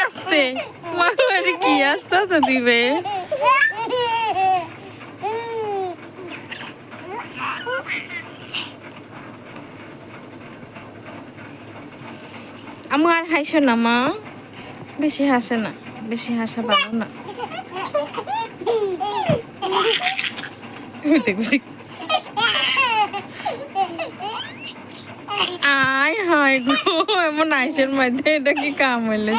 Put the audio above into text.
আসতে মামারে কি আসতে দিবে আমার হাসো না মা, বেশি হাসে না, বেশি হাসা ভালো না। আয় হায় গো, এমন আইসের মধ্যে এটা কি কাম হইলে?